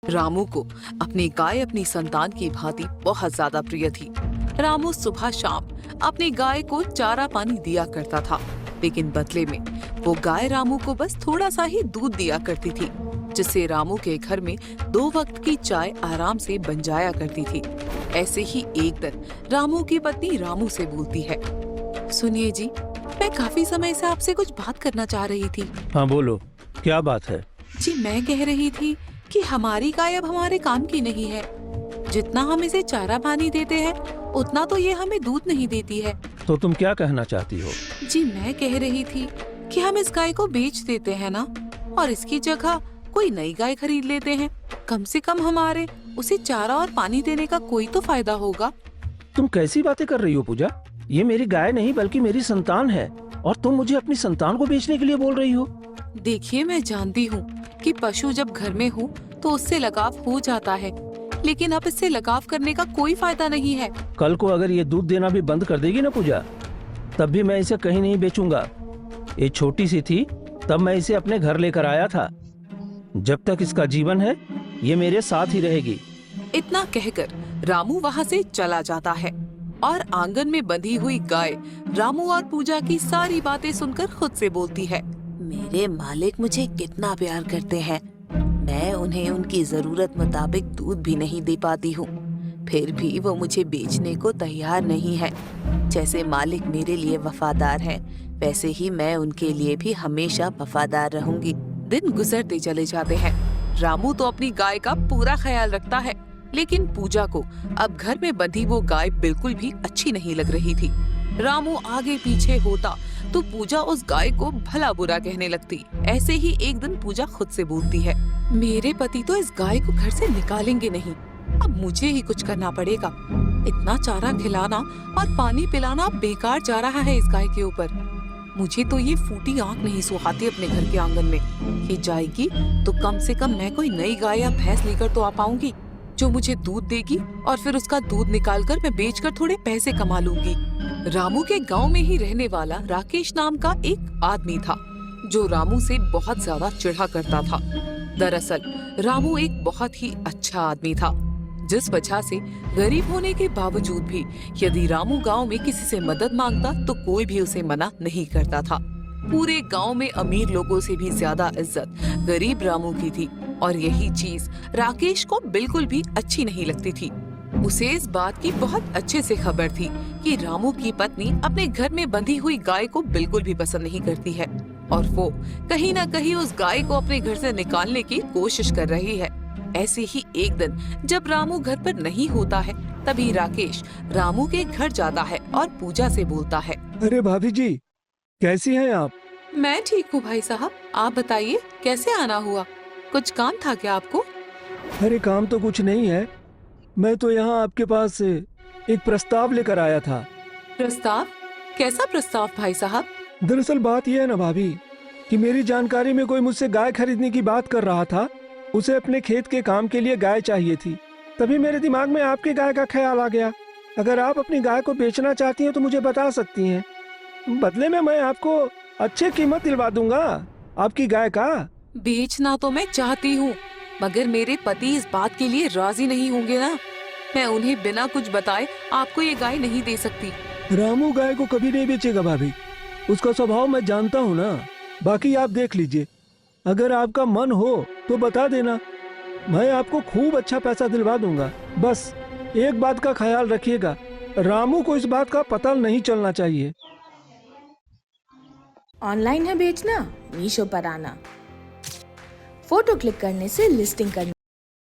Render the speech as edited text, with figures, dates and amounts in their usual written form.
रामू को अपनी गाय अपनी संतान की भांति बहुत ज्यादा प्रिय थी। रामू सुबह शाम अपनी गाय को चारा पानी दिया करता था, लेकिन बदले में वो गाय रामू को बस थोड़ा सा ही दूध दिया करती थी, जिससे रामू के घर में 2 वक्त की चाय आराम से बन जाया करती थी। ऐसे ही एक दिन रामू की पत्नी रामू से बोलती है, सुनिए जी, मैं काफी समय से आपसे कुछ बात करना चाह रही थी। हाँ बोलो, क्या बात है? जी मैं कह रही थी कि हमारी गाय अब हमारे काम की नहीं है। जितना हम इसे चारा पानी देते हैं उतना तो ये हमें दूध नहीं देती है। तो तुम क्या कहना चाहती हो? जी मैं कह रही थी कि हम इस गाय को बेच देते हैं ना, और इसकी जगह कोई नई गाय खरीद लेते हैं। कम से कम हमारे उसे चारा और पानी देने का कोई तो फायदा होगा। तुम कैसी बातें कर रही हो पूजा? ये मेरी गाय नहीं बल्कि मेरी संतान है, और तुम मुझे अपनी संतान को बेचने के लिए बोल रही हो? देखिए, मैं जानती हूँ कि पशु जब घर में हो तो उससे लगाव हो जाता है, लेकिन अब इससे लगाव करने का कोई फायदा नहीं है। कल को अगर ये दूध देना भी बंद कर देगी ना पूजा, तब भी मैं इसे कहीं नहीं बेचूंगा। ये छोटी सी थी तब मैं इसे अपने घर लेकर आया था। जब तक इसका जीवन है ये मेरे साथ ही रहेगी। इतना कहकर रामू वहाँ से चला जाता है और आंगन में बंधी हुई गाय रामू और पूजा की सारी बातें सुनकर खुद से बोलती है, मेरे मालिक मुझे कितना प्यार करते हैं, मैं उन्हें उनकी जरूरत मुताबिक दूध भी नहीं दे पाती हूँ, फिर भी वो मुझे बेचने को तैयार नहीं है। जैसे मालिक मेरे लिए वफादार हैं, वैसे ही मैं उनके लिए भी हमेशा वफादार रहूंगी। दिन गुजरते चले जाते हैं। रामू तो अपनी गाय का पूरा ख्याल रखता है, लेकिन पूजा को अब घर में बंधी वो गाय बिल्कुल भी अच्छी नहीं लग रही थी। रामू आगे पीछे होता तो पूजा उस गाय को भला बुरा कहने लगती। ऐसे ही एक दिन पूजा खुद से बोलती है, मेरे पति तो इस गाय को घर से निकालेंगे नहीं, अब मुझे ही कुछ करना पड़ेगा। इतना चारा खिलाना और पानी पिलाना बेकार जा रहा है इस गाय के ऊपर। मुझे तो ये फूटी आंख नहीं सुहाती अपने घर के आंगन में। ये जाएगी तो कम से कम मैं कोई नई गाय या भैंस लेकर तो आ पाऊंगी, जो मुझे दूध देगी और फिर उसका दूध निकालकर मैं बेचकर थोड़े पैसे कमा लूंगी। रामू के गांव में ही रहने वाला राकेश नाम का एक आदमी था, जो रामू से बहुत ज्यादा चिढ़ा करता था। दरअसल रामू एक बहुत ही अच्छा आदमी था, जिस वजह से गरीब होने के बावजूद भी यदि रामू गांव में किसी से मदद मांगता तो कोई भी उसे मना नहीं करता था। पूरे गांव में अमीर लोगों से भी ज्यादा इज्जत गरीब रामू की थी, और यही चीज राकेश को बिल्कुल भी अच्छी नहीं लगती थी। उसे इस बात की बहुत अच्छे से खबर थी कि रामू की पत्नी अपने घर में बंधी हुई गाय को बिल्कुल भी पसंद नहीं करती है, और वो कहीं न कहीं उस गाय को अपने घर से निकालने की कोशिश कर रही है। ऐसे ही एक दिन जब रामू घर पर नहीं होता है, तभी राकेश रामू के घर जाता है और पूजा से बोलता है, अरे भाभी जी, कैसी हैं आप? मैं ठीक हूँ भाई साहब, आप बताइए कैसे आना हुआ? कुछ काम था क्या आपको? अरे काम तो कुछ नहीं है, मैं तो यहाँ आपके पास एक प्रस्ताव लेकर आया था। प्रस्ताव? कैसा प्रस्ताव भाई साहब? दरअसल बात यह है ना भाभी कि मेरी जानकारी में कोई मुझसे गाय खरीदने की बात कर रहा था। उसे अपने खेत के काम के लिए गाय चाहिए थी। तभी मेरे दिमाग में आपकी गाय का ख्याल आ गया। अगर आप अपनी गाय को बेचना चाहती हैं तो मुझे बता सकती हैं, बदले में मैं आपको अच्छी कीमत दिलवा दूंगा आपकी गाय का। बेचना तो मैं चाहती हूँ, मगर मेरे पति इस बात के लिए राजी नहीं होंगे ना। मैं उन्हें बिना कुछ बताए आपको ये गाय नहीं दे सकती। रामू गाय को कभी नहीं बेचेगा भाभी, उसका स्वभाव मैं जानता हूँ ना। बाकी आप देख लीजिए, अगर आपका मन हो तो बता देना, मैं आपको खूब अच्छा पैसा दिलवा दूंगा। बस एक बात का ख्याल रखिएगा, रामू को इस बात का पता नहीं चलना चाहिए। ऑनलाइन है बेचना, मीशो पर आना। फोटो क्लिक करने से लिस्टिंग करना।